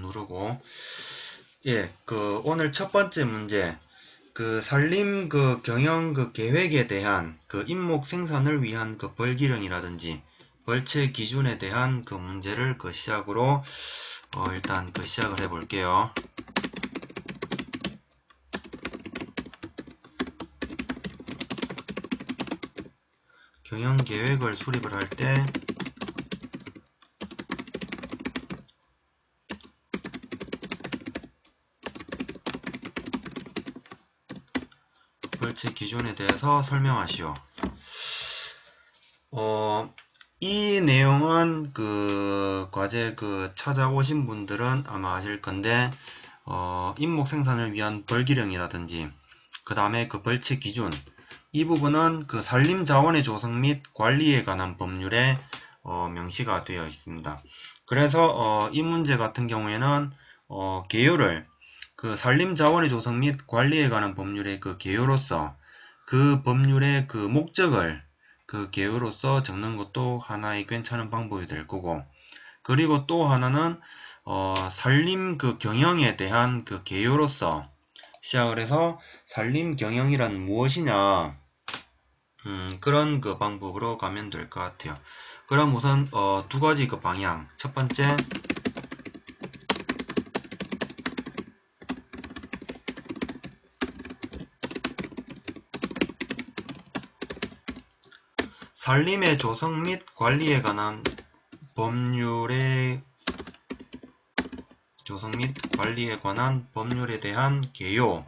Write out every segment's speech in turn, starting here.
누르고, 예, 오늘 첫 번째 문제, 산림 경영 계획에 대한 임목 생산을 위한 벌기령이라든지 벌채 기준에 대한 문제를 시작으로 일단 시작을 해 볼게요. 경영 계획을 수립을 할 때 벌채 기준에 대해서 설명하시오. 이 내용은 과제 찾아오신 분들은 아마 아실 건데, 임목 생산을 위한 벌기령이라든지 그 다음에 벌채 기준, 이 부분은 산림 자원의 조성 및 관리에 관한 법률에 명시가 되어 있습니다. 그래서 이 문제 같은 경우에는 개요를 산림 자원의 조성 및 관리에 관한 법률의 개요로서 그 법률의 목적을 개요로서 적는 것도 하나의 괜찮은 방법이 될 거고, 그리고 또 하나는 산림 경영에 대한 개요로서 시작을 해서 산림 경영이란 무엇이냐, 그런 방법으로 가면 될 것 같아요. 그럼 우선 두 가지 방향. 첫 번째, 산림의 조성 및 관리에 관한 법률의 조성 및 관리에 관한 법률에 대한 개요.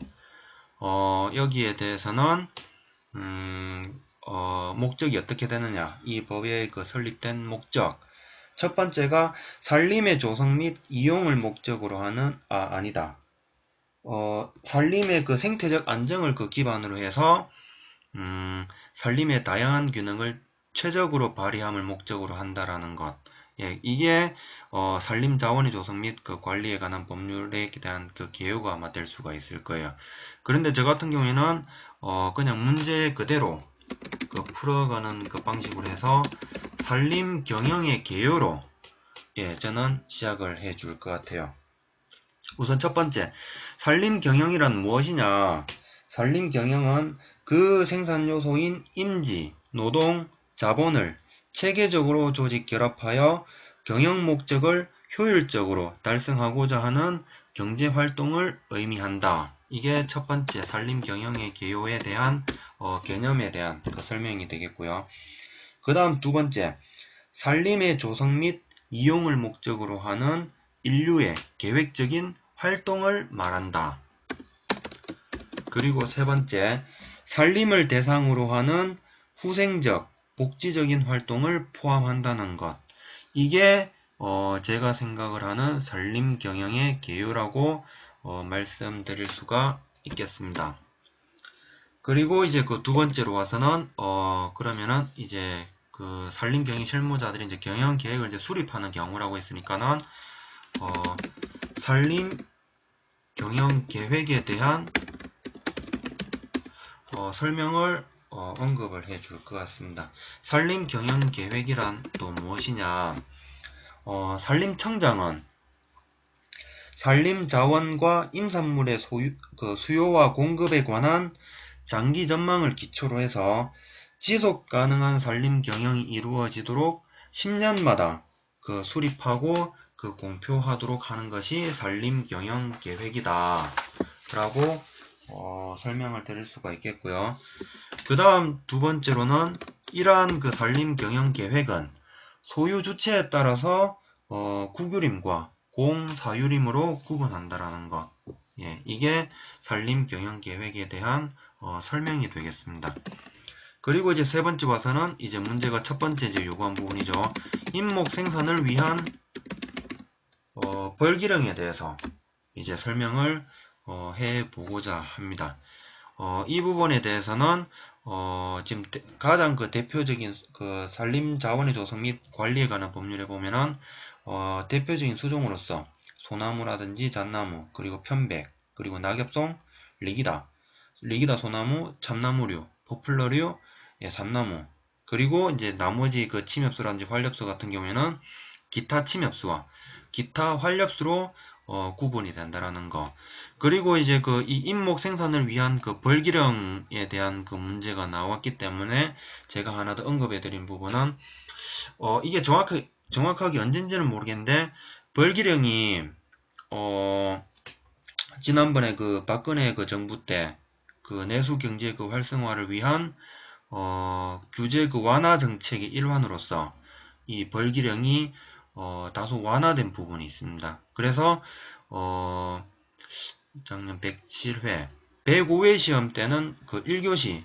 여기에 대해서는 목적이 어떻게 되느냐, 이 법의 설립된 목적. 첫 번째가 산림의 조성 및 이용을 목적으로 하는, 아니다. 산림의 생태적 안정을 기반으로 해서 산림의 다양한 기능을 최적으로 발휘함을 목적으로 한다라는 것. 예, 이게 산림 자원의 조성 및 관리에 관한 법률에 대한 개요가 아마 될 수가 있을 거예요. 그런데 저 같은 경우에는 그냥 문제 그대로 풀어가는 방식으로 해서 산림 경영의 개요로, 예, 저는 시작을 해 줄 것 같아요. 우선 첫 번째, 산림 경영이란 무엇이냐? 산림 경영은 생산 요소인 임지, 노동, 자본을 체계적으로 조직 결합하여 경영 목적을 효율적으로 달성하고자 하는 경제 활동을 의미한다. 이게 첫 번째 산림 경영의 개요에 대한 개념에 대한 설명이 되겠고요. 그 다음 두 번째, 산림의 조성 및 이용을 목적으로 하는 인류의 계획적인 활동을 말한다. 그리고 세 번째, 산림을 대상으로 하는 후생적, 복지적인 활동을 포함한다는 것. 이게 제가 생각을 하는 산림 경영의 개요라고 말씀드릴 수가 있겠습니다. 그리고 이제 두 번째로 와서는 그러면은 이제 산림 경영 실무자들이 이제 경영 계획을 이제 수립하는 경우라고 했으니까는 산림 경영 계획에 대한 설명을 언급을 해 줄 것 같습니다. 산림 경영 계획이란 또 무엇이냐? 산림청장은 산림 자원과 임산물의 수요와 공급에 관한 장기 전망을 기초로 해서 지속 가능한 산림 경영이 이루어지도록 10년마다 수립하고 공표하도록 하는 것이 산림 경영 계획이다 라고 설명을 드릴 수가 있겠고요. 그 다음 두 번째로는 이러한 산림 경영 계획은 소유 주체에 따라서 국유림과 공사유림으로 구분한다라는 것. 예, 이게 산림 경영 계획에 대한 설명이 되겠습니다. 그리고 이제 세 번째 봐서는 이제 문제가 첫 번째 이제 요구한 부분이죠. 임목 생산을 위한 벌기령에 대해서 이제 설명을 해보고자 합니다. 이 부분에 대해서는 지금 가장 대표적인 산림 자원의 조성 및 관리에 관한 법률에 보면은 대표적인 수종으로서 소나무라든지 잣나무, 그리고 편백, 그리고 낙엽송, 리기다 소나무, 참나무류, 포플러류, 예, 삼나무, 그리고 이제 나머지 침엽수라든지 활엽수 같은 경우에는 기타 침엽수와 기타 활렵수로 구분이 된다라는 거. 그리고 이제 그 이 임목 생산을 위한 그 벌기령에 대한 그 문제가 나왔기 때문에 제가 하나 더 언급해 드린 부분은 이게 정확하게 언젠지는 모르겠는데 벌기령이 지난번에 그 박근혜 그 정부 때 그 내수 경제 그 활성화를 위한 규제 그 완화 정책의 일환으로서 이 벌기령이 다소 완화된 부분이 있습니다. 그래서 작년 107회 105회 시험 때는 그 1교시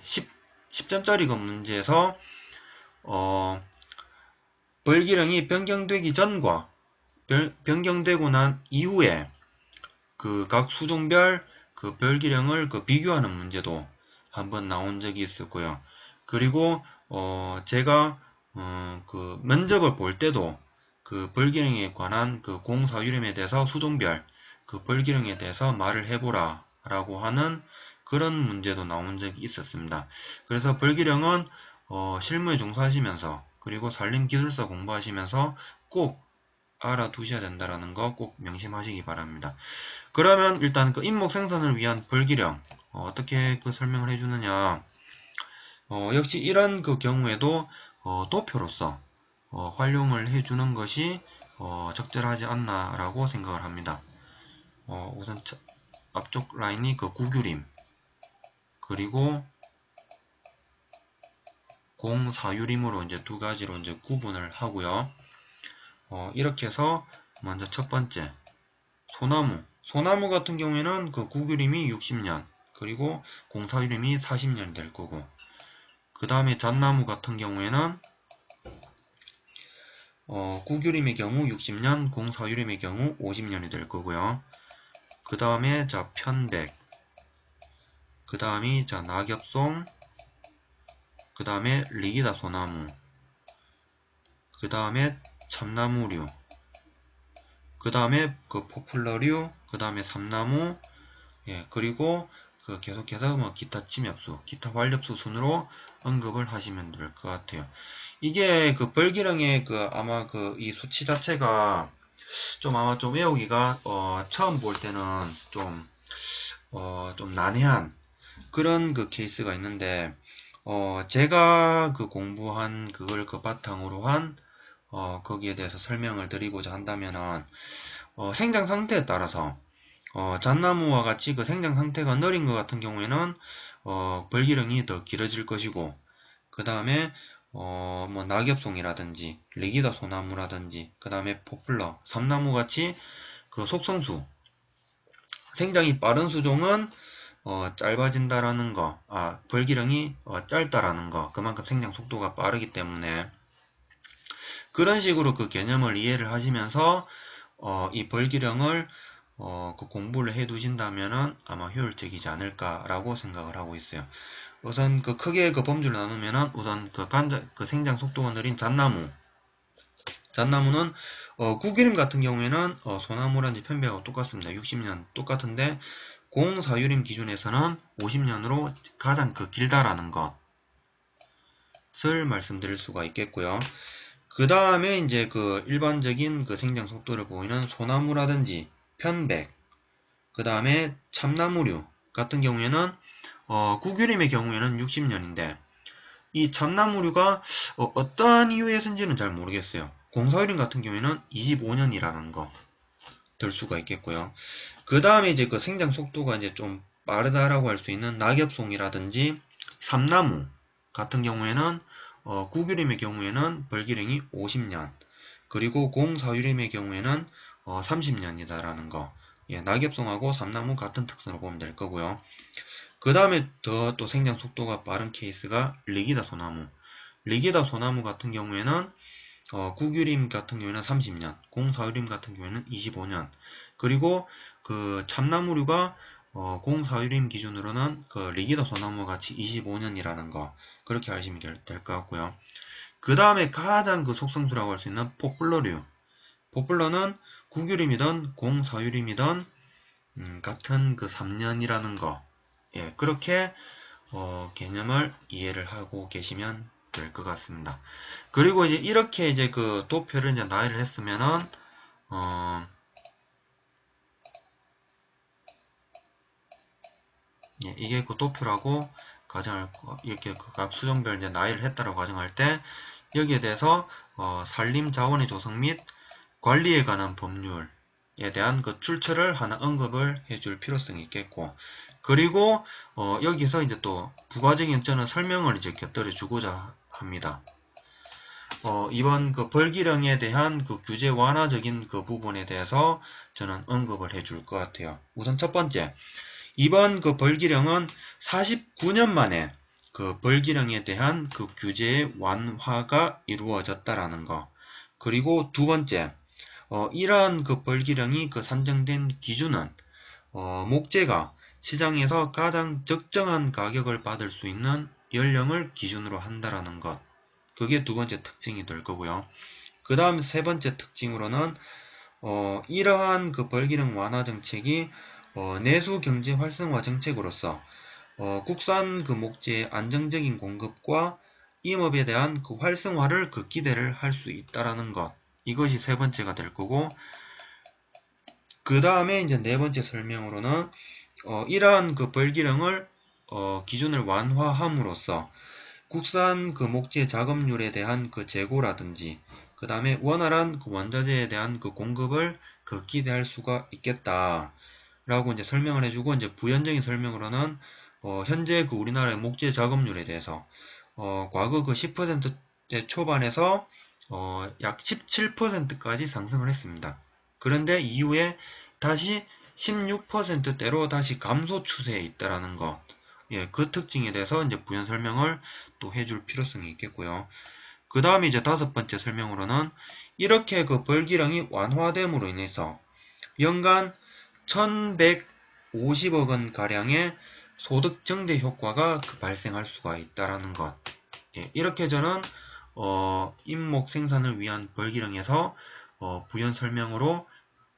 10점짜리 그 문제에서 벌기령이 변경되기 전과 변경되고 난 이후에 그 각 수종별 그 벌기령을 그 비교하는 문제도 한번 나온 적이 있었고요. 그리고 제가 그 면접을 볼 때도 그 벌기령에 관한 그 공사유림에 대해서 수종별 그 벌기령에 대해서 말을 해보라 라고 하는 그런 문제도 나온 적이 있었습니다. 그래서 벌기령은 실무에 종사하시면서 그리고 산림기술사 공부하시면서 꼭 알아두셔야 된다는 거 꼭 명심하시기 바랍니다. 그러면 일단 그 임목 생산을 위한 벌기령 어떻게 그 설명을 해주느냐. 역시 이런 그 경우에도 도표로서 활용을 해주는 것이 적절하지 않나라고 생각을 합니다. 우선 앞쪽 라인이 그 구규림 그리고 공사유림으로 이제 두 가지로 이제 구분을 하고요. 이렇게 해서 먼저 첫 번째 소나무 같은 경우에는 그 구규림이 60년 그리고 공사유림이 40년이 될 거고, 그 다음에 잣나무 같은 경우에는 구규림의 경우 60년, 공사유림의 경우 50년이 될 거고요. 그 다음에 자 편백, 그 다음이 자 낙엽송, 그 다음에 리기다 소나무, 그 다음에 참나무류, 그 다음에 그 포플러류, 그 다음에 삼나무, 예, 그리고 그 계속해서 뭐 기타 침엽수, 기타 활엽수 순으로 언급을 하시면 될 것 같아요. 이게 그 벌기령의 그 아마 그 이 수치 자체가 좀 아마 좀 외우기가 처음 볼 때는 좀 난해한 그런 그 케이스가 있는데, 제가 그 공부한 그걸 그 바탕으로 한 거기에 대해서 설명을 드리고자 한다면은 생장 상태에 따라서 잣나무와 같이 그 생장 상태가 느린 것 같은 경우에는 벌기령이 더 길어질 것이고, 그 다음에 뭐 낙엽송이라든지 리기다 소나무라든지 그 다음에 포플러, 삼나무 같이 그 속성수 생장이 빠른 수종은 짧아진다라는 거, 벌기령이 짧다라는 거, 그만큼 생장 속도가 빠르기 때문에 그런 식으로 그 개념을 이해를 하시면서 이 벌기령을 그 공부를 해 두신다면은 아마 효율적이지 않을까라고 생각을 하고 있어요. 우선 그 크게 그 범주를 나누면은 우선 그 생장 속도가 느린 잣나무는 구기림 같은 경우에는 소나무라든지 편백하고 똑같습니다. 60년 똑같은데 공사유림 기준에서는 50년으로 가장 그 길다라는 것을 말씀드릴 수가 있겠고요. 그 다음에 이제 그 일반적인 그 생장 속도를 보이는 소나무라든지 편백, 그 다음에 참나무류 같은 경우에는 구규림의 경우에는 60년인데 이 참나무류가 어떠한 이유에서인지는 잘 모르겠어요. 공사유림 같은 경우에는 25년이라는 거 될 수가 있겠고요. 그 다음에 이제 그 생장 속도가 이제 좀 빠르다라고 할 수 있는 낙엽송이라든지 삼나무 같은 경우에는 구규림의 경우에는 벌기령이 50년, 그리고 공사유림의 경우에는 30년이다라는 거. 예, 낙엽송하고 삼나무 같은 특성으로 보면 될 거고요. 그 다음에 더 또 생장 속도가 빠른 케이스가 리기다 소나무. 리기다 소나무 같은 경우에는 구규림 같은 경우에는 30년, 공사유림 같은 경우에는 25년, 그리고 그 참나무류가 공사유림 기준으로는 그 리기다 소나무와 같이 25년이라는 거, 그렇게 하시면 될 것 같고요. 그 다음에 가장 그 속성수라고 할 수 있는 포플러류. 포플러는 구규림이든 공사유림이든 같은 그 3년이라는 거. 예, 그렇게 개념을 이해를 하고 계시면 될 것 같습니다. 그리고 이제 이렇게 이제 그 도표를 이제 나열을 했으면은 예, 이게 그 도표라고 가정할 이렇게 각 수종별 이제 나열을 했다라고 가정할 때 여기에 대해서 산림 자원의 조성 및 관리에 관한 법률에 대한 그 출처를 하나 언급을 해줄 필요성이 있겠고, 그리고 여기서 이제 또 부가적인 저는 설명을 이제 곁들여 주고자 합니다. 이번 그 벌기령에 대한 그 규제 완화적인 그 부분에 대해서 저는 언급을 해줄 것 같아요. 우선 첫 번째, 이번 그 벌기령은 49년 만에 그 벌기령에 대한 그 규제의 완화가 이루어졌다라는 거. 그리고 두 번째, 이러한 그 벌기령이 그 산정된 기준은 목재가 시장에서 가장 적정한 가격을 받을 수 있는 연령을 기준으로 한다라는 것. 그게 두 번째 특징이 될 거고요. 그 다음 세 번째 특징으로는 이러한 그 벌기령 완화 정책이 내수 경제 활성화 정책으로서 국산 그 목재의 안정적인 공급과 임업에 대한 그 활성화를 그 기대를 할 수 있다라는 것. 이것이 세 번째가 될 거고, 그 다음에 이제 네 번째 설명으로는 이러한 그 벌기령을 기준을 완화함으로써 국산 그 목재 작업률에 대한 그 재고라든지 그 다음에 원활한 그 원자재에 대한 그 공급을 그 기대할 수가 있겠다 라고 이제 설명을 해주고, 이제 부연적인 설명으로는 현재 그 우리나라의 목재 작업률에 대해서 과거 그 10%대 초반에서 약 17%까지 상승을 했습니다. 그런데 이후에 다시 16%대로 다시 감소 추세에 있다라는 것. 예, 그 특징에 대해서 이제 부연 설명을 또 해줄 필요성이 있겠고요. 그 다음에 이제 다섯 번째 설명으로는 이렇게 그 벌기령이 완화됨으로 인해서 연간 1150억 원 가량의 소득 증대 효과가 발생할 수가 있다라는 것. 예, 이렇게 저는 임목 생산을 위한 벌기령에서 부연 설명으로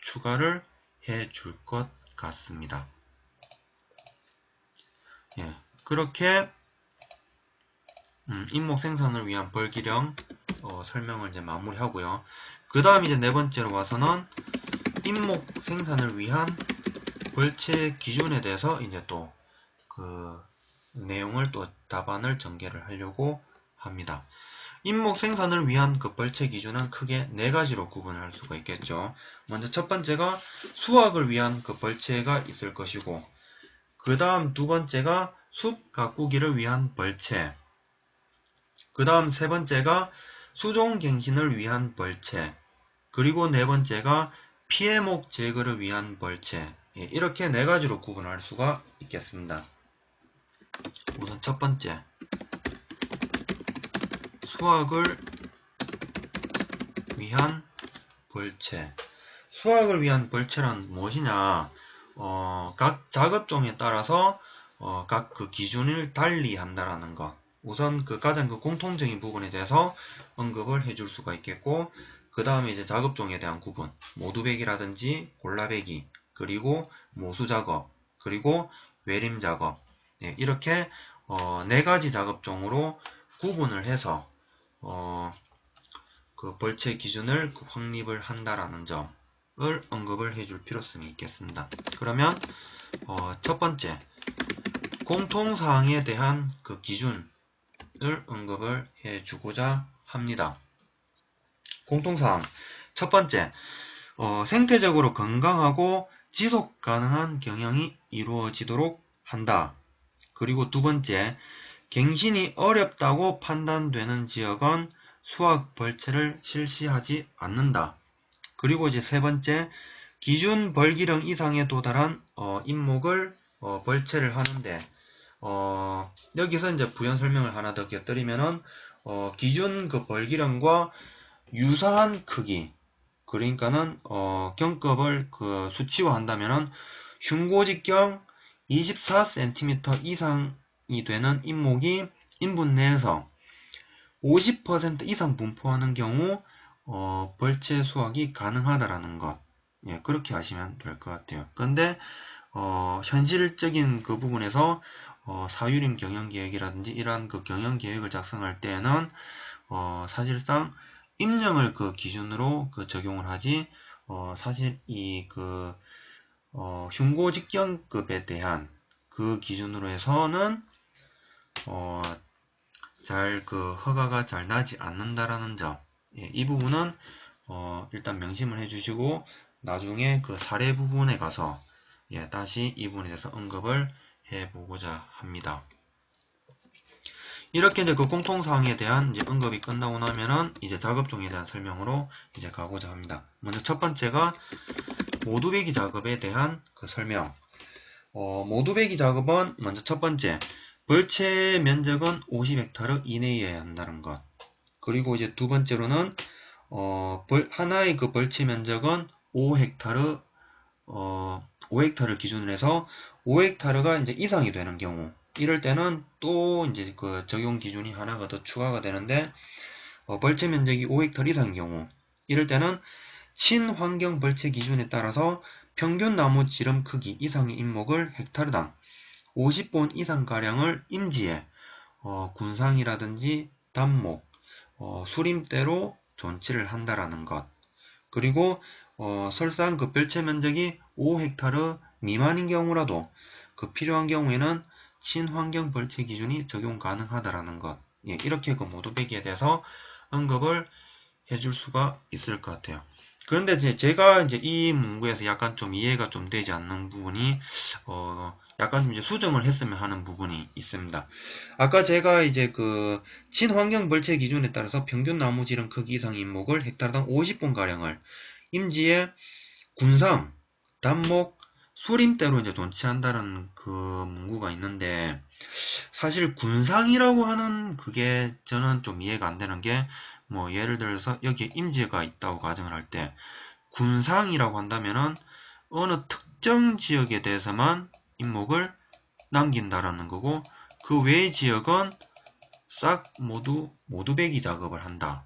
추가를 해줄 것 같습니다. 예, 그렇게 임목 생산을 위한 벌기령 설명을 이제 마무리하고요. 그 다음 이제 네 번째로 와서는 임목 생산을 위한 벌채 기준에 대해서 이제 또 그 내용을 또 답안을 전개를 하려고 합니다. 임목 생산을 위한 그 벌채 기준은 크게 네 가지로 구분할 수가 있겠죠. 먼저 첫 번째가 수확을 위한 그 벌채가 있을 것이고, 그 다음 두 번째가 숲 가꾸기를 위한 벌채, 그 다음 세 번째가 수종 갱신을 위한 벌채, 그리고 네 번째가 피해목 제거를 위한 벌채. 예, 이렇게 네 가지로 구분할 수가 있겠습니다. 우선 첫 번째, 수확을 위한 벌채. 수확을 위한 벌채란 무엇이냐? 각 작업종에 따라서 각 그 기준을 달리 한다라는 것. 우선 그 가장 그 공통적인 부분에 대해서 언급을 해줄 수가 있겠고, 그 다음에 이제 작업종에 대한 구분, 모두배기라든지 골라배기, 그리고 모수작업, 그리고 외림작업. 네, 이렇게 네 가지 작업종으로 구분을 해서 그 벌채 기준을 확립을 한다라는 점을 언급을 해줄 필요성이 있겠습니다. 그러면 첫 번째, 공통사항에 대한 그 기준을 언급을 해주고자 합니다. 공통사항 첫 번째, 생태적으로 건강하고 지속 가능한 경영이 이루어지도록 한다. 그리고 두 번째, 갱신이 어렵다고 판단되는 지역은 수확 벌채를 실시하지 않는다. 그리고 이제 세 번째, 기준 벌기령 이상에 도달한 임목을 벌채를 하는데, 여기서 이제 부연 설명을 하나 더 곁들이면은 기준 그 벌기령과 유사한 크기, 그러니까는 경급을 그 수치화한다면은 흉고직경 24cm 이상이 되는 임목이 인분 내에서 50% 이상 분포하는 경우 벌채 수확이 가능하다라는 것. 예, 그렇게 하시면 될 것 같아요. 그런데 현실적인 그 부분에서 사유림 경영계획이라든지 이러한 그 경영계획을 작성할 때에는 사실상 임령을 그 기준으로 그 적용을 하지 사실 흉고 직전급에 대한 그 기준으로 해서는 허가가 잘 나지 않는다라는 점. 예, 이 부분은 일단 명심을 해주시고 나중에 그 사례 부분에 가서 다시 이 부분에 대해서 언급을 해보고자 합니다. 이렇게 이제 그 공통사항에 대한 이제 언급이 끝나고 나면은 이제 작업종에 대한 설명으로 이제 가고자 합니다. 먼저 첫 번째가 모두배기 작업에 대한 그 설명. 모두배기 작업은 먼저 첫 번째, 벌채 면적은 50헥타르 이내여야 한다는 것. 그리고 이제 두 번째로는 하나의 그 벌채 면적은 5헥타르 5헥타르를 기준으로 해서 5헥타르가 이제 이상이 되는 경우, 이럴 때는 또 이제 그 적용 기준이 하나가 더 추가가 되는데, 벌채 면적이 5헥타르 이상인 경우, 이럴 때는 친환경 벌채 기준에 따라서 평균 나무 지름 크기 이상의 인목을 헥타르당 50본 이상 가량을 임지에 군상이라든지 단목, 수림대로 존치를 한다라는 것. 그리고 설상 그 별채 면적이 5헥타르 미만인 경우라도 그 필요한 경우에는 친환경 벌채 기준이 적용 가능하다라는 것. 예, 이렇게 그 모두배기에 대해서 언급을 해줄 수가 있을 것 같아요. 그런데 이제 제가 이제 이 문구에서 약간 좀 이해가 좀 되지 않는 부분이 약간 좀 이제 수정을 했으면 하는 부분이 있습니다. 아까 제가 이제 그 친환경 벌채 기준에 따라서 평균 나무 지름 크기 이상의 인목을 헥타르당 50본 가량을 임지에 군상, 단목, 수림대로 이제 존치한다는 그 문구가 있는데, 사실 군상이라고 하는 그게 저는 좀 이해가 안 되는 게, 뭐 예를 들어서 여기에 임지가 있다고 가정을 할 때 군상이라고 한다면은 어느 특정 지역에 대해서만 인목을 남긴다라는 거고, 그 외의 지역은 싹 모두배기 작업을 한다.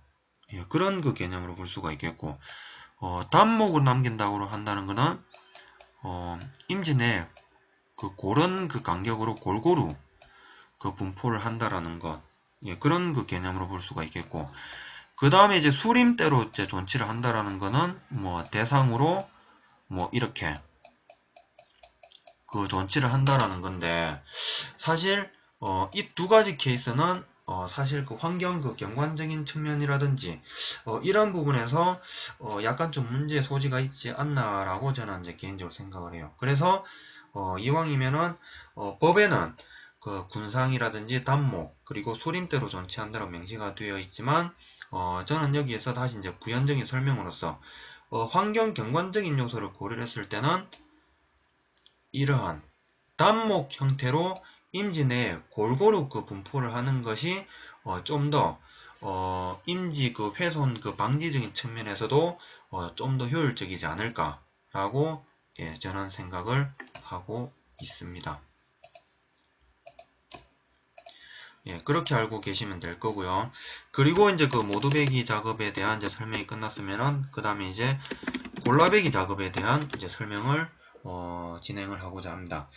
예, 그런 그 개념으로 볼 수가 있겠고, 단목을 남긴다고 한다는 거는 임지 내 그 고른 그 간격으로 골고루 그 분포를 한다라는 것. 예, 그런 그 개념으로 볼 수가 있겠고, 그 다음에 이제 수림대로 이제 존치를 한다라는 거는 뭐 대상으로 뭐 이렇게 그 존치를 한다라는 건데, 사실 이 두 가지 케이스는 사실 그 환경 그 경관적인 측면이라든지 이런 부분에서 약간 좀 문제의 소지가 있지 않나라고 저는 이제 개인적으로 생각을 해요. 그래서 이왕이면은 법에는 그 군상이라든지 단목 그리고 수림대로 존치한다고 명시가 되어 있지만, 저는 여기에서 다시 이제 부연적인 설명으로서 환경 경관적인 요소를 고려를 했을 때는 이러한 단목 형태로 임지 내에 골고루 그 분포를 하는 것이 좀 더 임지 그 훼손 그 방지적인 측면에서도 좀 더 효율적이지 않을까라고 저는 생각을 하고 있습니다. 예, 그렇게 알고 계시면 될 거고요. 그리고 이제 그 모두배기 작업에 대한 이제 설명이 끝났으면은 그 다음에 이제 골라배기 작업에 대한 이제 설명을 진행을 하고자 합니다.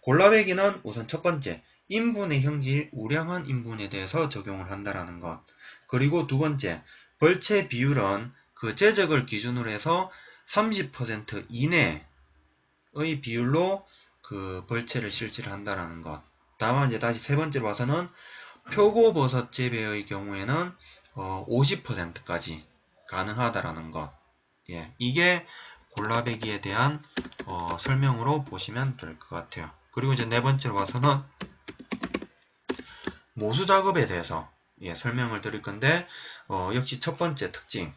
골라배기는 우선 첫 번째, 인분의 형질이 우량한 인분에 대해서 적용을 한다라는 것. 그리고 두 번째, 벌채 비율은 그 제적을 기준으로 해서 30% 이내의 비율로 그 벌채를 실시를 한다라는 것. 다만 이제 다시 세 번째로 와서는 표고버섯 재배의 경우에는 50%까지 가능하다라는 것. 예, 이게 골라배기에 대한 설명으로 보시면 될 것 같아요. 그리고 이제 네 번째로 와서는 모수 작업에 대해서 설명을 드릴 건데, 역시 첫 번째 특징,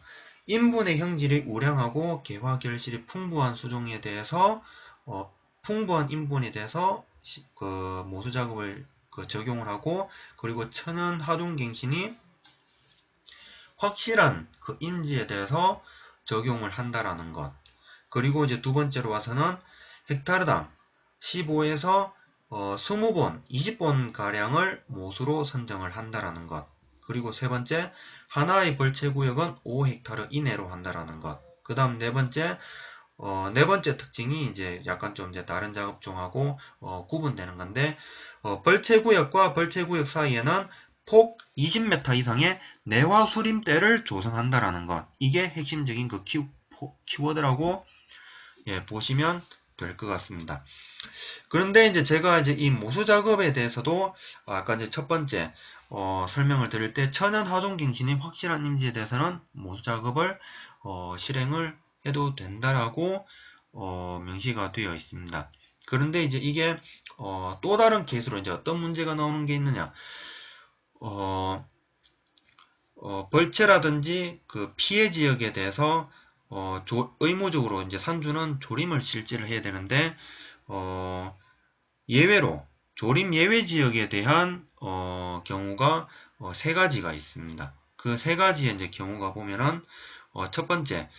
인분의 형질이 우량하고 개화 결실이 풍부한 수종에 대해서 풍부한 인분에 대해서 그 모수 작업을 그 적용을 하고, 그리고 천연 하중갱신이 확실한 그 임지에 대해서 적용을 한다라는 것. 그리고 이제 두 번째로 와서는 헥타르당 15에서 20본, 20본 가량을 모수로 선정을 한다라는 것. 그리고 세 번째, 하나의 벌채 구역은 5헥타르 이내로 한다라는 것. 그 다음 네 번째 특징이 이제 약간 좀 이제 다른 작업종하고 구분되는 건데, 벌채 구역과 벌채 구역 사이에는 폭 20m 이상의 내화 수림대를 조성한다라는 것. 이게 핵심적인 그 키워드라고 예, 보시면 될 것 같습니다. 그런데 이제 제가 이제 이 모수 작업에 대해서도 아까 이제 첫 번째 설명을 드릴 때 천연 하종갱신이 확실한 임지에 대해서는 모수 작업을 실행을 해도 된다라고 명시가 되어 있습니다. 그런데 이제 이게 또 다른 케이스로 이제 어떤 문제가 나오는 게 있느냐? 벌채라든지 그 피해 지역에 대해서 의무적으로 이제 산주는 조림을 실지를 해야 되는데 예외로 조림 예외 지역에 대한 경우가 세 가지가 있습니다. 그 세 가지의 이제 경우가 보면은 첫 번째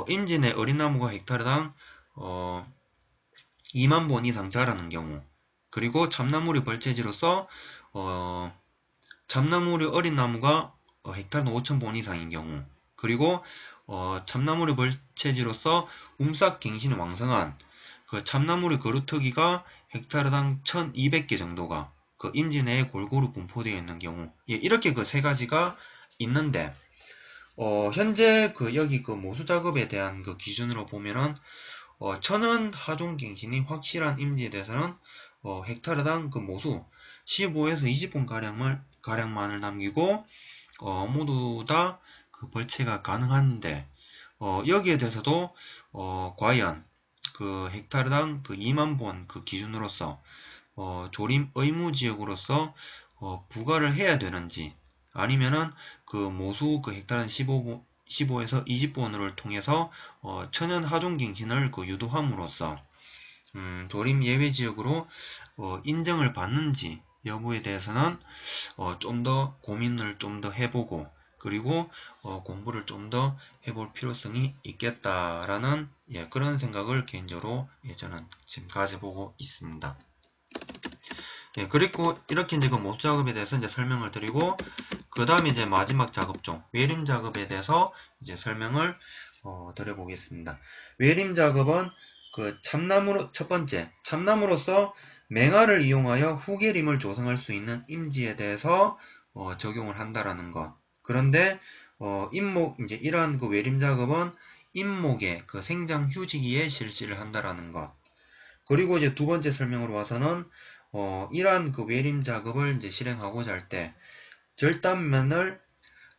임지 내 어린 나무가 헥타르당 2만 본 이상 자라는 경우, 그리고 참나무리 벌채지로서 참나무리 어린 나무가 헥타르당 5천 본 이상인 경우, 그리고 참나무리 벌채지로서 움싹갱신이 왕성한 그 참나무리 거루터기가 헥타르당 1200개 정도가 그 임지 내에 골고루 분포되어 있는 경우, 예, 이렇게 그 세 가지가 있는데 현재 그 여기 그 모수 작업에 대한 그 기준으로 보면은 천연 하종갱신이 확실한 임지에 대해서는 헥타르당 그 모수 15에서 20본 가량만을 남기고 모두 다 그 벌채가 가능한데 여기에 대해서도 과연 그 헥타르당 그 2만 본 그 기준으로서 조림 의무 지역으로서 부과를 해야 되는지, 아니면은 그 모수 그 헥타르당 15에서 20본을 통해서 천연 하종갱신을 그 유도함으로써 조림 예외 지역으로 인정을 받는지 여부에 대해서는 좀 더 고민을 좀 더 해보고, 그리고 공부를 좀 더 해볼 필요성이 있겠다라는 예, 그런 생각을 개인적으로 저는 지금 가져보고 있습니다. 예, 그리고 이렇게 이제 그 모수 작업에 대해서 이제 설명을 드리고, 그 다음에 이제 마지막 작업종 외림 작업에 대해서 이제 설명을 드려보겠습니다. 외림 작업은 그 참나무로 첫 번째 참나무로서 맹화를 이용하여 후계림을 조성할 수 있는 임지에 대해서 적용을 한다라는 것. 그런데 임목 이제 이러한 그 외림 작업은 임목의 그 생장 휴지기에 실시를 한다라는 것. 그리고 이제 두 번째 설명으로 와서는 이러한 그 외림 작업을 이제 실행하고자 할 때 절단면을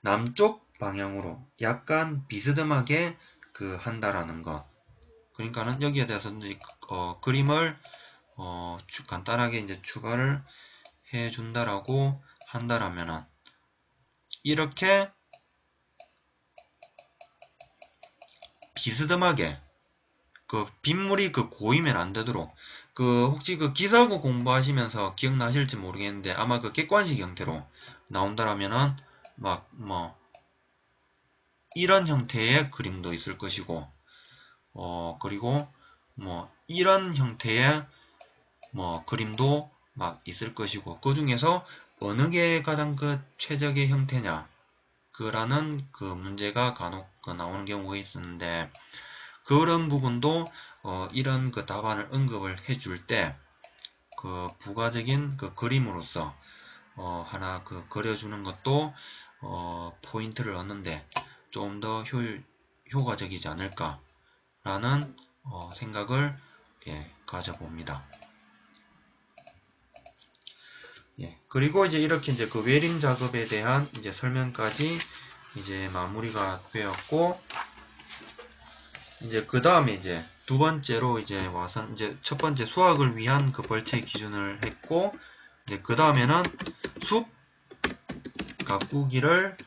남쪽 방향으로 약간 비스듬하게 그 한다라는 것. 그러니까는 여기에 대해서는 그림을 간단하게 이제 추가를 해 준다라고 한다라면은 이렇게 비스듬하게 그 빗물이 그 고이면 안 되도록 그 혹시 그 기사고 공부하시면서 기억나실지 모르겠는데 아마 그 객관식 형태로 나온다라면은 막 뭐 이런 형태의 그림도 있을 것이고 그리고 뭐 이런 형태의 뭐 그림도 막 있을 것이고, 그 중에서 어느 게 가장 그 최적의 형태냐 그라는 그 문제가 간혹 그 나오는 경우가 있었는데, 그런 부분도 이런 그 답안을 언급을 해줄 때 그 부가적인 그 그림으로서 하나 그 그려주는 것도 포인트를 얻는데 좀 더 효과적이지 않을까라는 생각을 예, 가져봅니다. 예, 그리고 이제 이렇게 이제 그 외림 작업에 대한 이제 설명까지 이제 마무리가 되었고, 이제 그 다음에 이제 두 번째로 이제 와서 이제 첫 번째 수확을 위한 그 벌채 기준을 했고, 이제 그 다음에는 숲 가꾸기를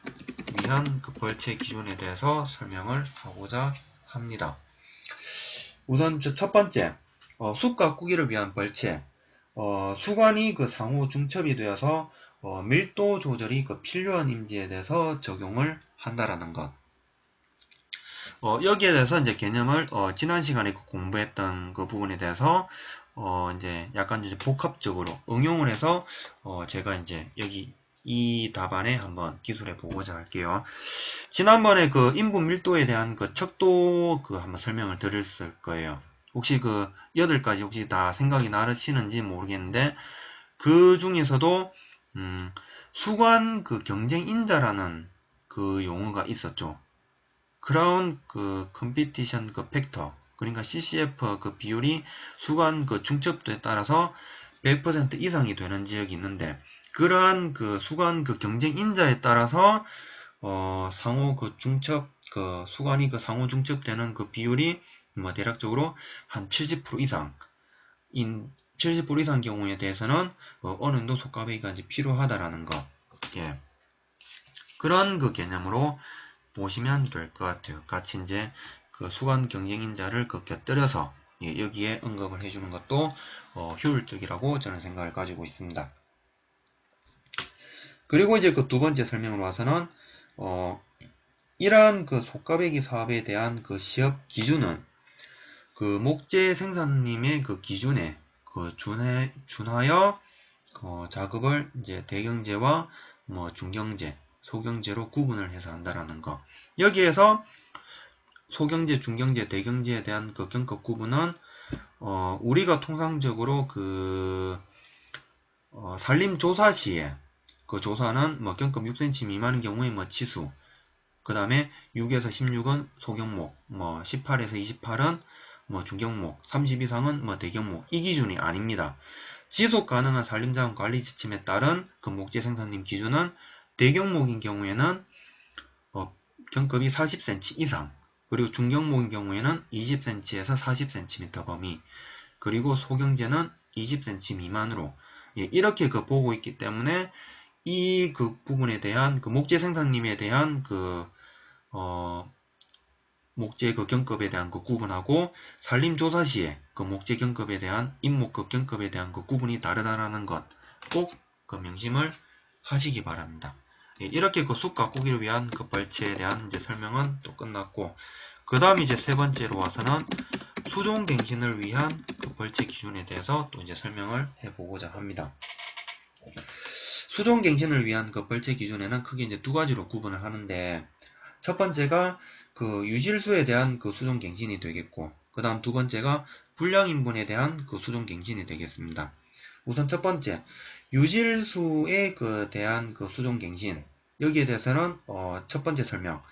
위한 그 벌채 기준에 대해서 설명을 하고자 합니다. 우선 첫 번째 숲 가꾸기를 위한 벌채. 수관이 그 상호 중첩이 되어서 밀도 조절이 그 필요한 임지에 대해서 적용을 한다라는 것. 여기에 대해서 이제 개념을 지난 시간에 공부했던 그 부분에 대해서 이제 약간 이제 복합적으로 응용을 해서 제가 이제 여기 이 답안에 한번 기술해 보고자 할게요. 지난번에 그 인분 밀도에 대한 그 척도 그 한번 설명을 드렸을 거예요. 혹시 그 8가지 혹시 다 생각이 나시는지 모르겠는데, 그 중에서도 수관 그 경쟁인자라는 그 용어가 있었죠. 크라운 그 컴피티션 그 팩터, 그러니까 CCF 그 비율이 수간 그 중첩도에 따라서 100% 이상이 되는 지역이 있는데, 그러한 그 수간 그 경쟁 인자에 따라서 상호 그 중첩 그 수간이 그 상호 중첩되는 그 비율이 뭐 대략적으로 한 70% 이상 70% 이상 경우에 대해서는 어느 정도 속가배기가 이제 필요하다라는 거. 예. 그런 그 개념으로 보시면 될 것 같아요. 같이 이제 그 수간 경쟁인자를 그 곁들여서 예, 여기에 언급을 해주는 것도 효율적이라고 저는 생각을 가지고 있습니다. 그리고 이제 그 두 번째 설명으로 와서는 이러한 그 속가배기 사업에 대한 그 시업 기준은 그 목재 생산님의 그 기준에 그 준하여 작업을 이제 대경제와 뭐 중경제, 소경제로 구분을 해서 한다라는 거. 여기에서 소경제, 중경제, 대경제에 대한 그 경급 구분은 우리가 통상적으로 그 산림 조사 시에 그 조사는 뭐 경급 6cm 미만인 경우에 뭐 치수, 그 다음에 6에서 16은 소경목, 뭐 18에서 28은 뭐 중경목, 30 이상은 뭐 대경목, 이 기준이 아닙니다. 지속 가능한 산림자원 관리 지침에 따른 그 목재 생산림 기준은 대경목인 경우에는 경급이 40cm 이상, 그리고 중경목인 경우에는 20cm에서 40cm 범위, 그리고 소경제는 20cm 미만으로 예, 이렇게 그 보고 있기 때문에 이 그 부분에 대한 그 목재 생산림에 대한 그 목재 그 경급에 대한 그 구분하고 산림조사 시에 그 목재 경급에 대한 임목급 경급에 대한 그 구분이 다르다라는 것 꼭 그 명심을 하시기 바랍니다. 예, 이렇게 그 숲 가꾸기를 위한 그 벌채에 대한 이제 설명은 또 끝났고, 그 다음 이제 세 번째로 와서는 수종갱신을 위한 그 벌채 기준에 대해서 또 이제 설명을 해보고자 합니다. 수종갱신을 위한 그 벌채 기준에는 크게 이제 두 가지로 구분을 하는데, 첫 번째가 그 유질수에 대한 그 수종갱신이 되겠고, 그 다음 두 번째가 불량인분에 대한 그 수종갱신이 되겠습니다. 우선 첫 번째, 유질수에 그 대한 그 수종갱신. 여기에 대해서는 첫 번째 설명.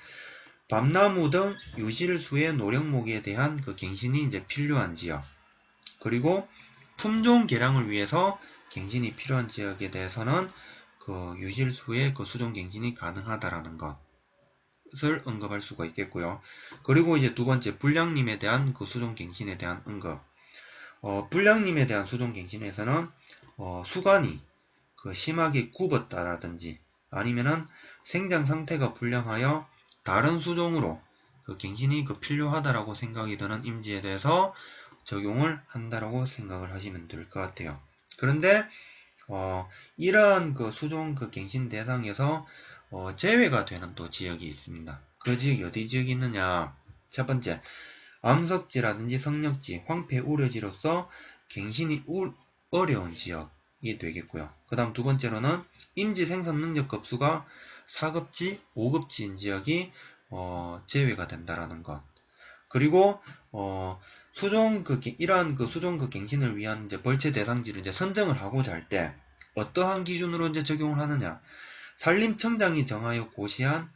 밤나무 등 유질수의 노령목에 대한 그 갱신이 이제 필요한 지역. 그리고 품종 개량을 위해서 갱신이 필요한 지역에 대해서는 그 유질수의 그 수종갱신이 가능하다라는 것을 언급할 수가 있겠고요. 그리고 이제 두 번째, 불량림에 대한 그 수종갱신에 대한 언급. 불량림에 대한 수종갱신에서는 수간이 그 심하게 굽었다라든지 아니면은 생장 상태가 불량하여 다른 수종으로 그 갱신이 그 필요하다라고 생각이 드는 임지에 대해서 적용을 한다라고 생각을 하시면 될 것 같아요. 그런데 이러한 그 수종 그 갱신 대상에서 제외가 되는 또 지역이 있습니다. 그 지역이 어디 지역이 있느냐? 첫 번째, 암석지라든지 성역지, 황폐 우려지로서 갱신이 어려운 지역이 되겠고요. 그 다음 두 번째로는 임지 생산 능력 급수가 4급지, 5급지인 지역이 제외가 된다라는 것. 그리고 이러한 그 수종 그 갱신을 위한 이제 벌채 대상지를 이제 선정을 하고자 할 때 어떠한 기준으로 이제 적용을 하느냐? 산림청장이 정하여 고시한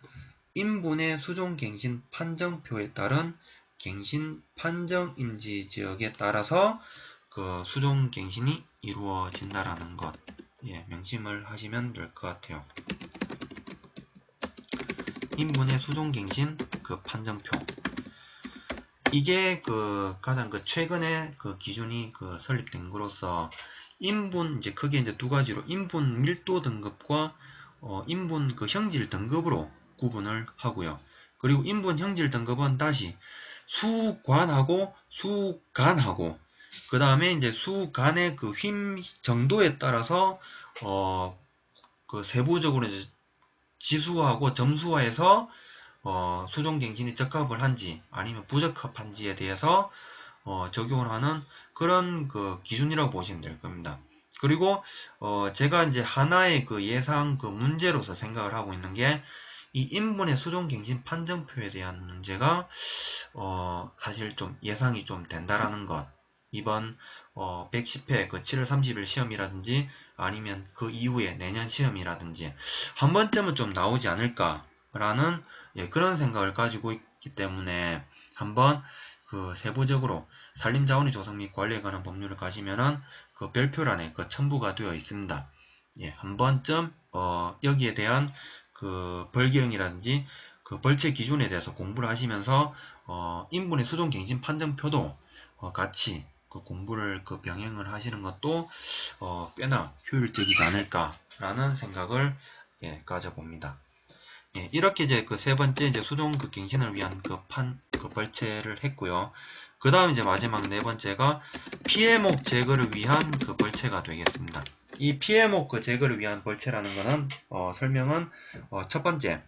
인분의 수종 갱신 판정표에 따른 갱신 판정 임지 지역에 따라서 그 수종 갱신이 이루어진다라는 것, 예, 명심을 하시면 될 것 같아요. 인분의 수종 갱신 그 판정표. 이게 그 가장 그 최근에 그 기준이 그 설립된 거로서 인분 이제 크게 이제 두 가지로 인분 밀도 등급과 인분 그 형질 등급으로 구분을 하고요. 그리고 인분 형질 등급은 다시 수관하고 수간하고 그 다음에 이제 수간의 그 힘 정도에 따라서 그 세부적으로 이제 지수화하고 점수화해서 수종갱신이 적합을 한지 아니면 부적합한지에 대해서 적용을 하는 그런 그 기준이라고 보시면 될 겁니다. 그리고 제가 이제 하나의 그 예상 그 문제로서 생각을 하고 있는 게 이 인분의 수종갱신 판정표에 대한 문제가 사실 좀 예상이 좀 된다라는 것. 이번 110회 그 7월 30일 시험이라든지 아니면 그 이후에 내년 시험이라든지 한 번쯤은 좀 나오지 않을까라는 예, 그런 생각을 가지고 있기 때문에 한번 그 세부적으로 산림자원의 조성 및 관리에 관한 법률을 가시면은 그 별표란에 그 첨부가 되어 있습니다. 예, 한 번쯤 여기에 대한 그 벌기형이라든지 그 벌채 기준에 대해서 공부를 하시면서 인분의 수종 갱신 판정표도 같이 그 공부를 그 병행을 하시는 것도 꽤나 효율적이지 않을까라는 생각을 예, 가져봅니다. 예, 이렇게 이제 그 세 번째 이제 수종 그 갱신을 위한 그 벌채를 했고요. 그 다음 이제 마지막 네 번째가 피해목 제거를 위한 그 벌채가 되겠습니다. 이 피해목 그 제거를 위한 벌채라는 거는 설명은 첫 번째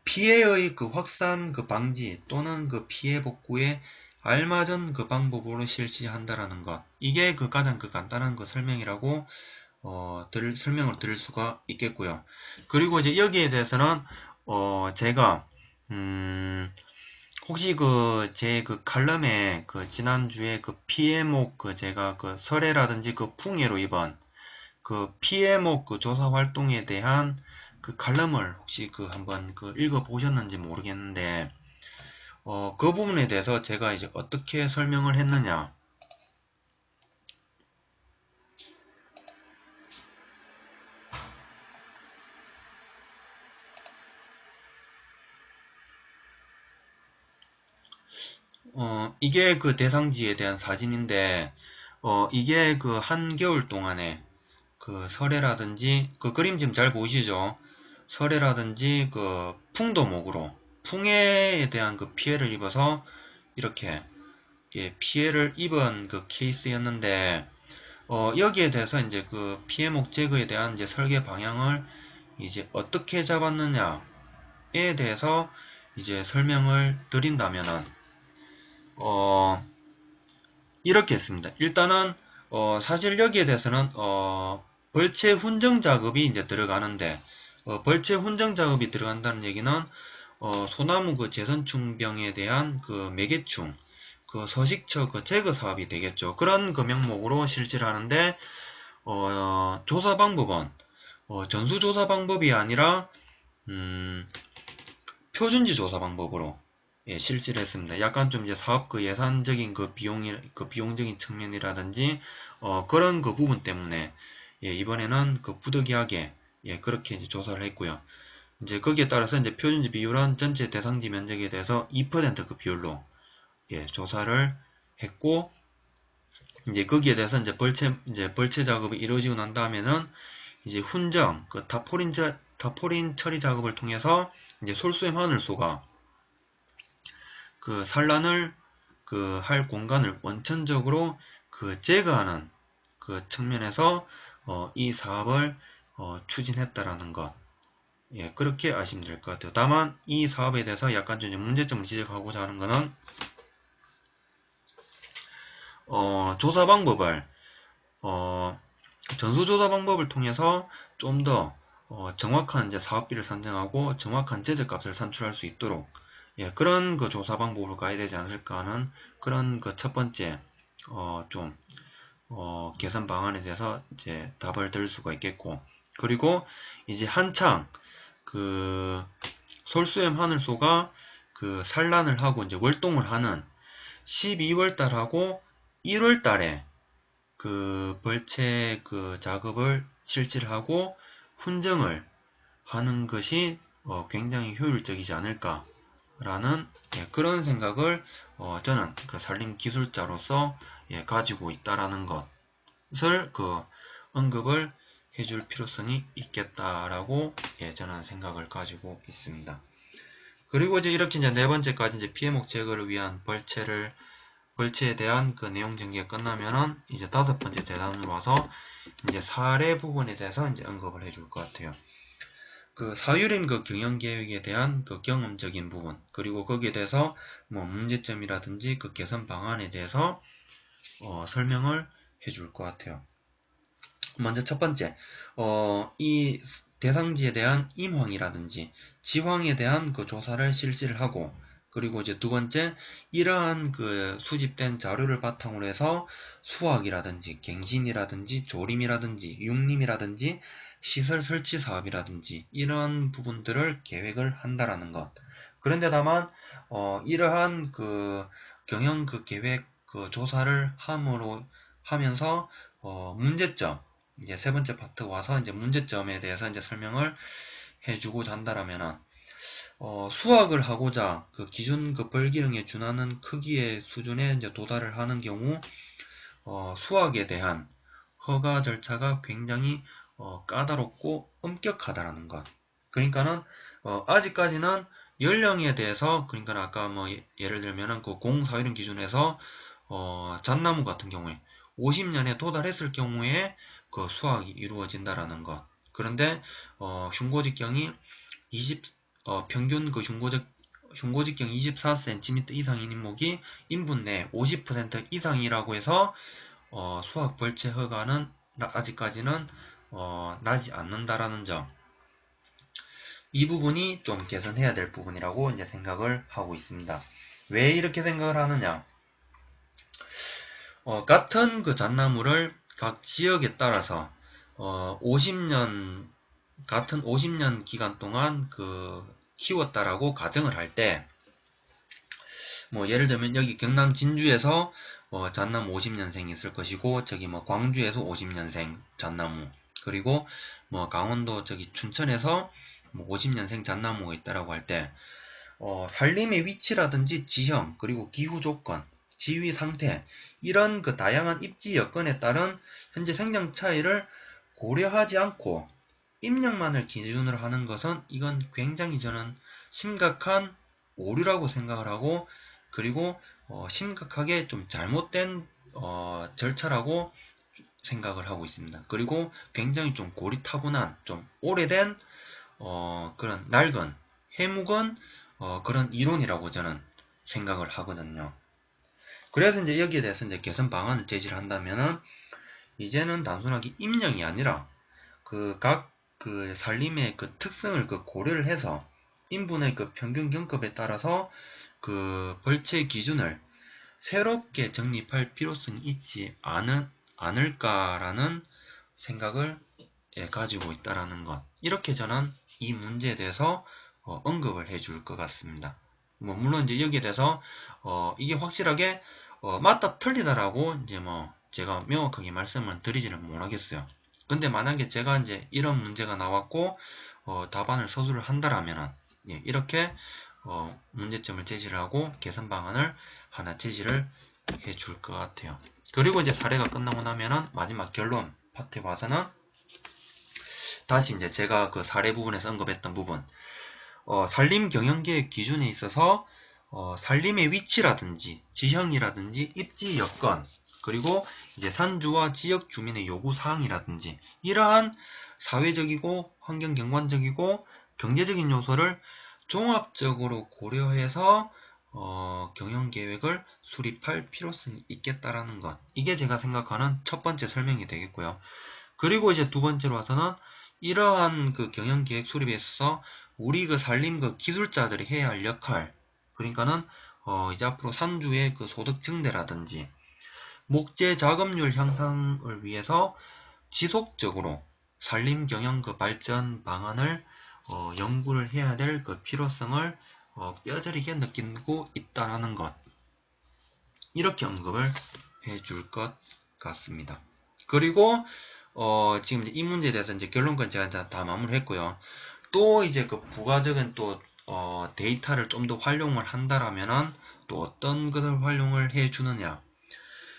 피해의 그 확산 그 방지 또는 그 피해 복구에 알맞은 그 방법으로 실시한다라는 것. 이게 그 가장 그 간단한 그 설명이라고 설명을 드릴 수가 있겠고요. 그리고 이제 여기에 대해서는 제가 혹시 그 제 그 칼럼에 그 지난주에 그 피해목 그 제가 그 설해라든지 그 풍해로 이번 그 피해목 그 조사 활동에 대한 그 칼럼을 혹시 그 한번 그 읽어 보셨는지 모르겠는데 그 부분에 대해서 제가 이제 어떻게 설명을 했느냐. 이게 그 대상지에 대한 사진인데, 이게 그 한겨울 동안에 그 설해라든지, 그 그림 지금 잘 보이시죠? 설해라든지 그 풍도목으로, 풍해에 대한 그 피해를 입어서 이렇게, 예, 피해를 입은 그 케이스였는데, 여기에 대해서 이제 그 피해목 제거에 대한 이제 설계 방향을 이제 어떻게 잡았느냐에 대해서 이제 설명을 드린다면은, 어, 이렇게 했습니다. 일단은 사실 여기에 대해서는 벌채 훈정 작업이 이제 들어가는데 벌채 훈정 작업이 들어간다는 얘기는 소나무 그 재선충병에 대한 그 매개충 그 서식처 그 제거 사업이 되겠죠. 그런 그 명목으로 실시를 하는데 조사 방법은 전수 조사 방법이 아니라 표준지 조사 방법으로 예, 실시를 했습니다. 약간 좀 이제 사업 그 예산적인 그 비용적인 측면이라든지 그런 그 부분 때문에 예, 이번에는 그 부득이하게 예, 그렇게 이제 조사를 했고요. 이제 거기에 따라서 이제 표준지 비율은 전체 대상지 면적에 대해서 2% 그 비율로 예, 조사를 했고 이제 거기에 대해서 이제 벌채 작업이 이루어지고 난 다음에는 이제 훈정 그 다포린 처리 작업을 통해서 이제 솔수엠 하늘소가 그 산란을 그 할 공간을 원천적으로 그 제거하는 그 측면에서 이 사업을 추진했다라는 것. 예, 그렇게 아시면 될 것 같아요. 다만 이 사업에 대해서 약간 좀 문제점을 지적하고자 하는 것은 조사 방법을 전수조사 방법을 통해서 좀 더 정확한 이제 사업비를 산정하고 정확한 제재값을 산출할 수 있도록 예, 그런 그 조사 방법으로 가야 되지 않을까 하는 그런 그 첫 번째 좀 개선 방안에 대해서 이제 답을 드릴 수가 있겠고 그리고 이제 한창 그 솔수엠 하늘소가 그 산란을 하고 이제 월동을 하는 12월 달하고 1월 달에 그 벌채 그 작업을 실시를 하고 훈정을 하는 것이 굉장히 효율적이지 않을까라는 예, 그런 생각을 저는 그 산림 기술자로서 예, 가지고 있다라는 것을 그 언급을 해줄 필요성이 있겠다라고 예, 저는 생각을 가지고 있습니다. 그리고 이제 이렇게 이제 네 번째까지 이제 피해목 제거를 위한 벌채에 대한 그 내용 전개가 끝나면은 이제 다섯 번째 대단으로 와서 이제 사례 부분에 대해서 이제 언급을 해줄 것 같아요. 그 사유림 그 경영 계획에 대한 그 경험적인 부분 그리고 거기에 대해서 뭐 문제점이라든지 그 개선 방안에 대해서 설명을 해줄 것 같아요. 먼저 첫 번째, 이 대상지에 대한 임황이라든지 지황에 대한 그 조사를 실시를 하고 그리고 이제 두 번째, 이러한 그 수집된 자료를 바탕으로 해서 수확이라든지 갱신이라든지 조림이라든지 육림이라든지 시설 설치 사업이라든지 이런 부분들을 계획을 한다라는 것. 그런데 다만 이러한 그 경영 그 계획 그 조사를 하면서 문제점, 이제 세 번째 파트 와서 이제 문제점에 대해서 이제 설명을 해주고자 한다라면은 수학을 하고자 그 기준 그 벌기능에 준하는 크기의 수준에 이제 도달을 하는 경우 수학에 대한 허가 절차가 굉장히 까다롭고 엄격하다라는 것. 그러니까는 아직까지는 연령에 대해서, 그러니까 아까 뭐 예를 들면은 그 공사일은 기준에서 잣나무 같은 경우에 50년에 도달했을 경우에 그 수확이 이루어진다라는 것. 그런데 흉고직경이 20 평균 그 흉고직경 24cm 이상인 인목이 인분 내 50% 이상이라고 해서 수학 벌채 허가는 아직까지는 나지 않는다라는 점. 이 부분이 좀 개선해야 될 부분이라고 이제 생각을 하고 있습니다. 왜 이렇게 생각을 하느냐? 같은 그 잣나무를 각 지역에 따라서 50년 같은 50년 기간 동안 그 키웠다라고 가정을 할 때, 뭐 예를 들면 여기 경남 진주에서 잣나무 50년생이 있을 것이고, 저기 뭐 광주에서 50년생 잣나무, 그리고 뭐 강원도 저기 춘천에서 뭐 50년생 잣나무가 있다라고 할 때, 산림의 위치라든지 지형, 그리고 기후 조건, 지위 상태, 이런 그 다양한 입지 여건에 따른 현재 생장 차이를 고려하지 않고 입력만을 기준으로 하는 것은 이건 굉장히 저는 심각한 오류라고 생각을 하고, 그리고 심각하게 좀 잘못된 절차라고 생각을 하고 있습니다. 그리고 굉장히 좀 고리타분한, 좀 오래된 그런 낡은 해묵은 그런 이론이라고 저는 생각을 하거든요. 그래서 이제 여기에 대해서 이제 개선 방안을 제시를 한다면은, 이제는 단순하게 입력이 아니라 그 각 그 산림의 그 특성을 그 고려를 해서 인분의 그 평균 경급에 따라서 그 벌채 기준을 새롭게 정립할 필요성이 있지 않을까라는 생각을 가지고 있다라는 것. 이렇게 저는 이 문제에 대해서 언급을 해줄 것 같습니다. 뭐 물론 이제 여기에 대해서 이게 확실하게 맞다 틀리다라고 이제 뭐 제가 명확하게 말씀을 드리지는 못하겠어요. 근데 만약에 제가 이제 이런 문제가 나왔고 답안을 서술을 한다라면은, 예, 이렇게 문제점을 제시를 하고 개선 방안을 하나 제시를 해줄 것 같아요. 그리고 이제 사례가 끝나고 나면은 마지막 결론 파트에 와서는 다시 이제 제가 그 사례 부분에서 언급했던 부분, 산림 경영계획 기준에 있어서 산림의 위치라든지 지형이라든지 입지 여건, 그리고 이제 산주와 지역 주민의 요구 사항이라든지 이러한 사회적이고 환경 경관적이고 경제적인 요소를 종합적으로 고려해서 경영 계획을 수립할 필요성이 있겠다라는 것. 이게 제가 생각하는 첫 번째 설명이 되겠고요. 그리고 이제 두 번째로 와서는 이러한 그 경영 계획 수립에 있어서 우리 그 산림 그 기술자들이 해야 할 역할, 그러니까는 이제 앞으로 산주의 그 소득 증대라든지 목재 작업률 향상을 위해서 지속적으로 산림 경영 그 발전 방안을 연구를 해야 될 그 필요성을 뼈저리게 느끼고 있다는 것, 이렇게 언급을 해줄 것 같습니다. 그리고 지금 이 문제에 대해서 이제 결론까지 제가 다 마무리했고요. 또 이제 그 부가적인 또 데이터를 좀 더 활용을 한다라면은 또 어떤 것을 활용을 해 주느냐.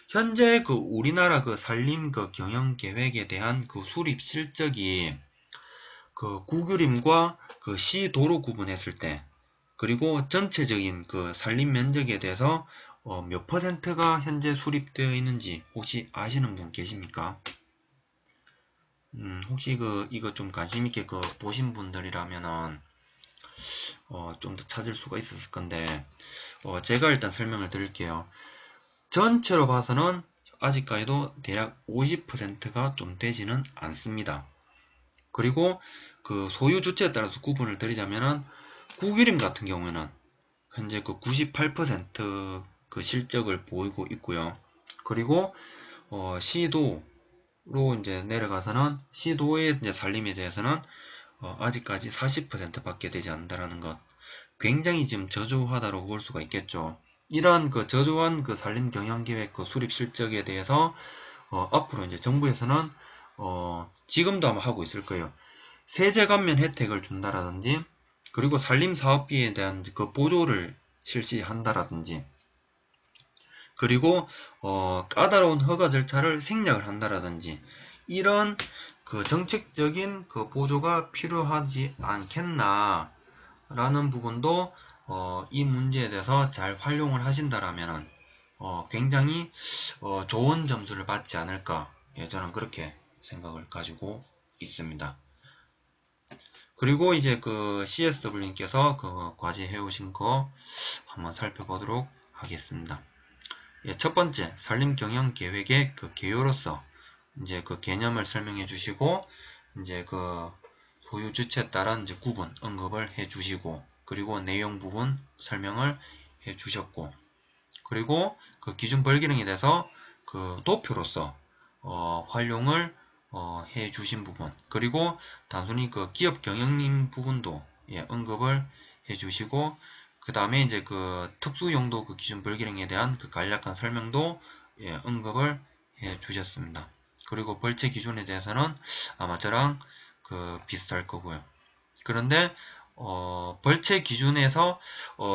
현재 그 우리나라 그 산림 그 경영 계획에 대한 그 수립 실적이 그 구규림과 그 시도로 구분했을 때, 그리고 전체적인 그 산림 면적에 대해서 몇 퍼센트가 현재 수립되어 있는지 혹시 아시는 분 계십니까? 혹시 그 이거 좀 관심 있게 그 보신 분들이라면은 좀 더 찾을 수가 있었을 건데, 제가 일단 설명을 드릴게요. 전체로 봐서는 아직까지도 대략 50%가 좀 되지는 않습니다. 그리고 그 소유 주체에 따라서 구분을 드리자면은 구규림 같은 경우에는 현재 그 98% 실적을 보이고 있고요. 그리고 시도로 이제 내려가서는 시도의 이제 산림에 대해서는 아직까지 40%밖에 되지 않는다라는 것. 굉장히 지금 저조하다고 볼 수가 있겠죠. 이러한 그 저조한 그 산림 경영 계획 그 수립 실적에 대해서 앞으로 이제 정부에서는 지금도 아마 하고 있을 거예요. 세제 감면 혜택을 준다라든지, 그리고 산림 사업비에 대한 그 보조를 실시한다라든지, 그리고 까다로운 허가 절차를 생략을 한다라든지, 이런 그 정책적인 그 보조가 필요하지 않겠나 라는 부분도 이 문제에 대해서 잘 활용을 하신다라면 굉장히 좋은 점수를 받지 않을까, 저는 그렇게 생각을 가지고 있습니다. 그리고 이제 그 CSW님께서 그 과제 해오신 거 한번 살펴보도록 하겠습니다. 첫 번째, 산림 경영 계획의 그 개요로서 이제 그 개념을 설명해 주시고, 이제 그 소유 주체에 따른 이제 구분, 언급을 해 주시고, 그리고 내용 부분 설명을 해 주셨고, 그리고 그 기준 벌기능에 대해서 그 도표로서 활용을 해 주신 부분, 그리고 단순히 그 기업 경영님 부분도 언급을 해 주시고, 그 다음에 이제 그 특수용도 그 기준 벌기능에 대한 그 간략한 설명도 언급을 해 주셨습니다. 그리고 벌채 기준에 대해서는 아마 저랑 그 비슷할 거고요. 그런데 벌채 기준에서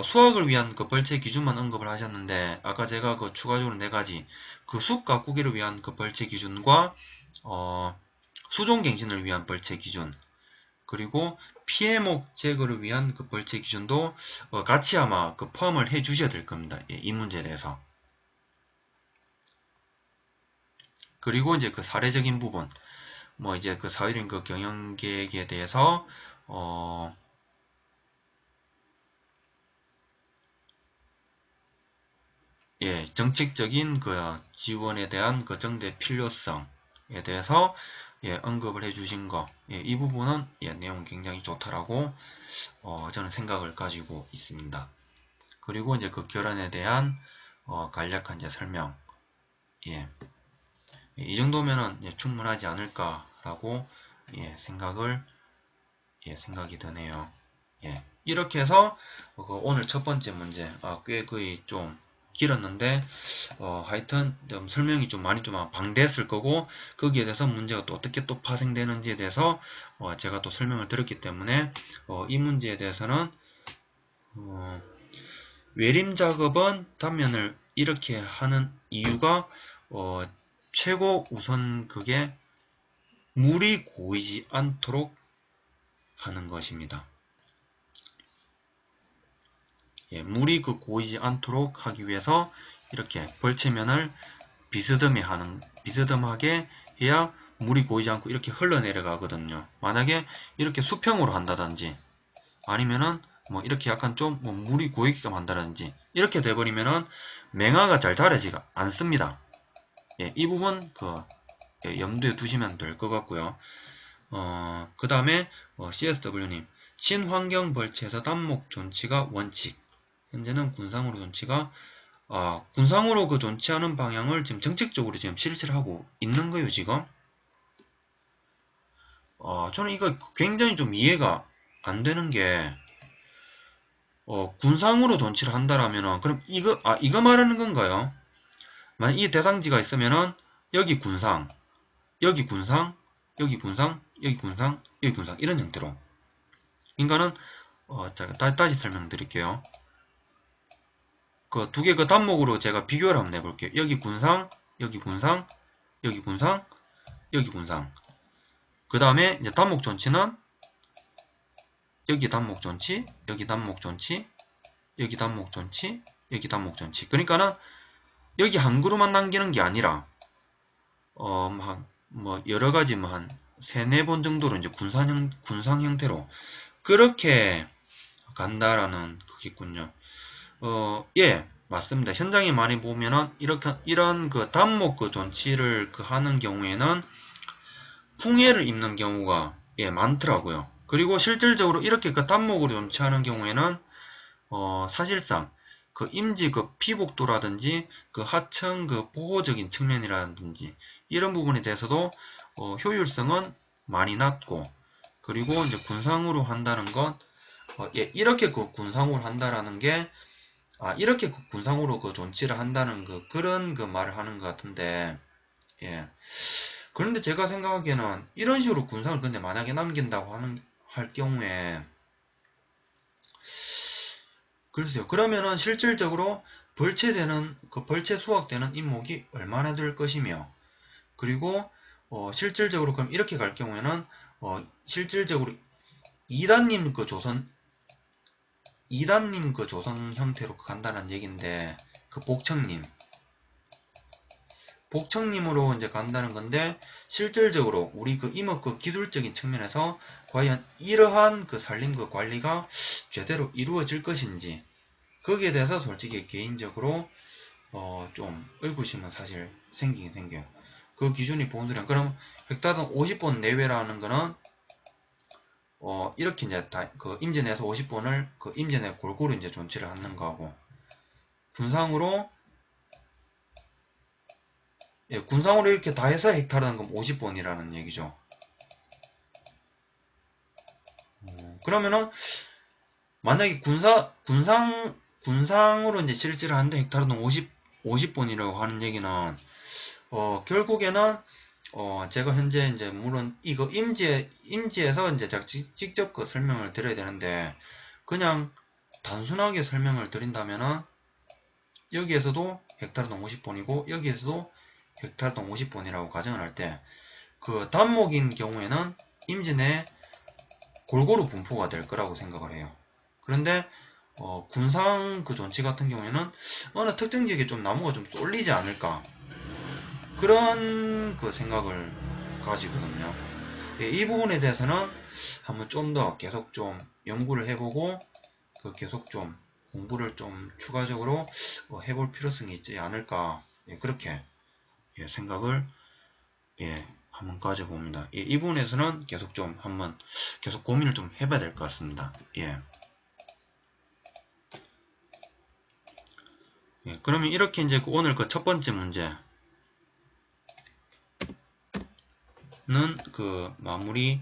수확을 위한 그 벌채 기준만 언급을 하셨는데, 아까 제가 그 추가적으로 4가지 그 숲 가꾸기를 위한 그 벌채 기준과 수종갱신을 위한 벌채 기준, 그리고 피해목 제거를 위한 그 벌채 기준도 같이 아마 그 포함을 해 주셔야 될 겁니다. 이 문제에 대해서. 그리고 이제 그 사례적인 부분, 뭐 이제 그 사회적인 그 경영 계획에 대해서 정책적인 그 지원에 대한 그 정대 필요성에 대해서 언급을 해주신 거, 이 부분은 내용 굉장히 좋다라고 저는 생각을 가지고 있습니다. 그리고 이제 그 결론에 대한 간략한 이제 설명, 이 정도면은 충분하지 않을까라고 생각이 드네요. 이렇게 해서 오늘 첫 번째 문제, 꽤 거의 좀 길었는데 하여튼 좀 설명이 좀 많이 좀 방대했을 거고, 거기에 대해서 문제가 또 어떻게 또 파생되는지에 대해서 제가 또 설명을 드렸기 때문에 이 문제에 대해서는 외림 작업은 단면을 이렇게 하는 이유가 최고 우선 그게 물이 고이지 않도록 하는 것입니다. 물이 고이지 않도록 하기 위해서 이렇게 벌채면을 비스듬하게 해야 물이 고이지 않고 이렇게 흘러내려가거든요. 만약에 이렇게 수평으로 한다든지, 아니면은 뭐 이렇게 약간 좀 물이 고이게끔 한다든지, 이렇게 돼버리면은 맹아가 잘 자라지가 않습니다. 이 부분 염두에 두시면 될 것 같고요. 그 다음에 CSW님, 친환경 벌채에서 단목 존치가 원칙. 현재는 군상으로 존치가 군상으로 그 존치하는 방향을 지금 정책적으로 지금 실시를 하고 있는 거예요, 지금. 저는 이거 굉장히 좀 이해가 안 되는 게, 군상으로 존치를 한다라면은, 그럼 이거 말하는 건가요? 만약 이 대상지가 있으면은, 여기 군상, 여기 군상, 여기 군상, 여기 군상, 여기 군상, 이런 형태로. 그러니까는, 다시 설명드릴게요. 그 두 개 그 단목으로 제가 비교를 한번 해볼게요. 여기 군상, 여기 군상, 여기 군상, 여기 군상. 그 다음에 이제 단목 존치는 여기 단목 존치, 여기 단목 존치, 여기 단목 존치, 여기 단목 존치. 그러니까는 여기 한 그루만 남기는 게 아니라 뭐 여러 가지 한 3-4번 정도로 이제 군상 형태로 그렇게 간다라는 거겠군요. 맞습니다. 현장에 많이 보면은 이런 그 단목 그 존치를 하는 경우에는 풍해를 입는 경우가 많더라고요. 그리고 실질적으로 이렇게 그 단목으로 존치하는 경우에는 사실상 그 임지 그 피복도라든지 그 하청 그 보호적인 측면이라든지 이런 부분에 대해서도 효율성은 많이 낮고, 그리고 이제 군상으로 한다는 건 예, 이렇게 그 군상으로 한다라는 게, 이렇게 그 군상으로 그 존치를 한다는 그런 그 말을 하는 것 같은데, 예. 그런데 제가 생각하기에는 이런 식으로 군상을 근데 만약에 남긴다고 할 경우에, 글쎄요. 그러면은 실질적으로 벌채 수확되는 인목이 얼마나 될 것이며, 그리고 실질적으로 그럼 이렇게 갈 경우에는 실질적으로 2단님 그 조성 형태로 간다는 얘기인데, 그 복청님으로 이제 간다는 건데, 실질적으로 우리 그 임업 그 기술적인 측면에서 과연 이러한 그 산림 그 관리가 제대로 이루어질 것인지, 거기에 대해서 솔직히 개인적으로 좀 의구심은 사실 생기긴 생겨요. 그 기준이 본수량. 그럼 헥타당 50본 내외라는 거는 이렇게 이제 그 임제 내에서 50본을 그 임제 내 골고루 이제 존치를 하는 거고, 군상으로 예, 군상으로 이렇게 다 해서 헥타르는 건 50본이라는 얘기죠. 그러면은 만약에 군상으로 이제 실질을 하는데 헥타르는 50본이라고 하는 얘기는 결국에는 제가 현재 이제 물론 이거 임지에서 이제 제가 직접 그 설명을 드려야 되는데, 그냥 단순하게 설명을 드린다면은 여기에서도 헥타르당 50본이고 여기에서도 헥타르당 50본이라고 가정을 할 때, 그 단목인 경우에는 임지 내에 골고루 분포가 될 거라고 생각을 해요. 그런데 군상 그 존치 같은 경우에는 어느 특정 지역에 좀 나무가 좀 쏠리지 않을까, 그런 그 생각을 가지거든요. 예, 이 부분에 대해서는 한번 좀 더 계속 좀 연구를 해보고 계속 좀 공부를 좀 추가적으로 해볼 필요성이 있지 않을까, 예, 그렇게 생각을 한번 가져봅니다. 이 부분에서는 계속 좀 한번 계속 고민을 좀 해봐야 될 것 같습니다. 그러면 이렇게 이제 오늘 그 첫 번째 문제는 그 마무리